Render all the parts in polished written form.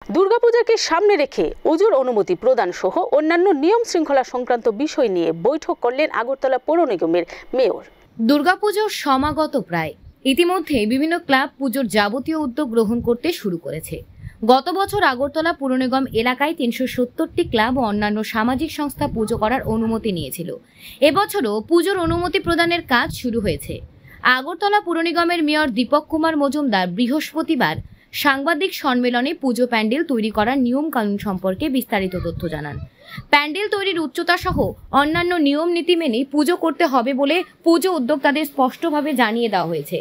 দুর্গাপূজাকে সামনে রেখে পুজোর অনুমতি প্রদান সহ অন্যান্য নিয়ম শৃঙ্খলা সংক্রান্ত বিষয় নিয়ে বৈঠক করলেন আগরতলা পৌর নিগমের মেয়র। দুর্গাপুজোর সমাগত প্রায় ইতিমধ্যে বিভিন্ন ক্লাব পুজোর যাবতীয় উদ্যোগ গ্রহণ করতে শুরু করেছে। গত বছর আগরতলা পৌর নিগম এলাকায় ৩৭০টি ক্লাব ও অন্যান্য সামাজিক সংস্থা পুজো করার অনুমতি নিয়েছিল। এবছরও পুজোর অনুমতি প্রদানের কাজ শুরু হয়েছে। আগরতলা পৌর নিগমের মেয়র দীপক কুমার মজুমদার বৃহস্পতিবার সাংবাদিক সম্মেলনে পুজো প্যান্ডেল তৈরি করার নিয়ম কানুন সম্পর্কে বিস্তারিত তথ্য জানান। প্যান্ডেল তৈরির উচ্চতা সহ অন্যান্য নিয়ম নীতি মেনে পুজো করতে হবে বলে পুজো উদ্যোক্তাদের স্পষ্টভাবে জানিয়ে দেওয়া হয়েছে।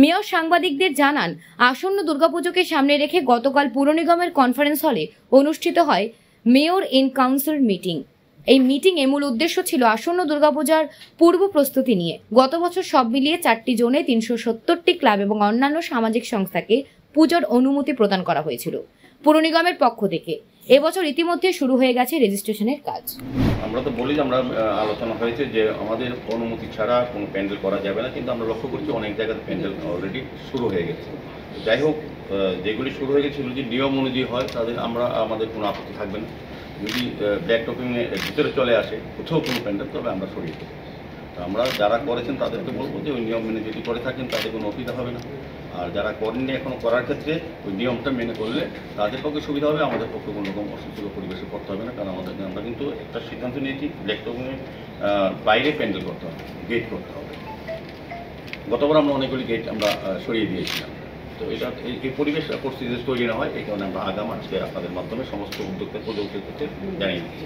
মেয়র সাংবাদিকদের জানান, আসন্ন দুর্গাপুজোকে সামনে রেখে গতকাল পুর নিগমের কনফারেন্স হলে অনুষ্ঠিত হয় মেয়র ইন কাউন্সিল মিটিং। এই মিটিংয়ে মূল উদ্দেশ্য ছিল আসন্ন দুর্গাপূজার পূর্ব প্রস্তুতি নিয়ে। গত বছর সব মিলিয়ে 4টি জোনে 370টি ক্লাব এবং অন্যান্য সামাজিক সংস্থাকে পুজোর অনুমতি প্রদান করা হয়েছিল পুর নিগমের পক্ষ থেকে। এবছর ইতিমধ্যে শুরু হয়ে গেছে রেজিস্ট্রেশনের কাজ। আমরা তো বলি, আমরা আলোচনা হয়েছে যে আমাদের অনুমতি ছাড়া কোনো প্যান্ডেল করা যাবে না, কিন্তু আমরা লক্ষ্য করছি অনেক জায়গায় প্যান্ডেল অলরেডি শুরু হয়ে গেছে। যাই হোক, যেগুলি শুরু হয়ে গেছে যদি নিয়ম অনুযায়ী হয় তাদের আমাদের কোনো আপত্তি থাকবে না। যদি ব্ল্যাক টপিংয়ের ভিতরে চলে আসে কোথাও কোনো প্যান্ডেল, তবে আমরা সরিয়ে দেবো। আমরা যারা করেছেন তাদেরকে বলবো যে ওই নিয়ম মেনে যদি করে থাকেন তাদের কোনো অসুবিধা হবে না। আর যারা করেননি এখনও করার ক্ষেত্রে ওই নিয়মটা মেনে করলে তাদের পক্ষে সুবিধা হবে, আমাদের পক্ষে কোনো রকম অসুস্থ পরিবেশে করতে হবে না। কারণ আমরা কিন্তু একটা সিদ্ধান্ত নিয়েছি ব্ল্যাক টপিংয়ের বাইরে প্যান্ডেল করতে হবে, গেট করতে হবে। গতবার আমরা অনেকগুলি গেট আমরা সরিয়ে দিয়েছিলাম। তো এটা এই পরিবেশ পরিস্থিতি তৈরি না হয়, এই কারণে আমরা আগাম আজকে আপনাদের মাধ্যমে সমস্ত উদ্যোক্তা জানিয়ে দিচ্ছি।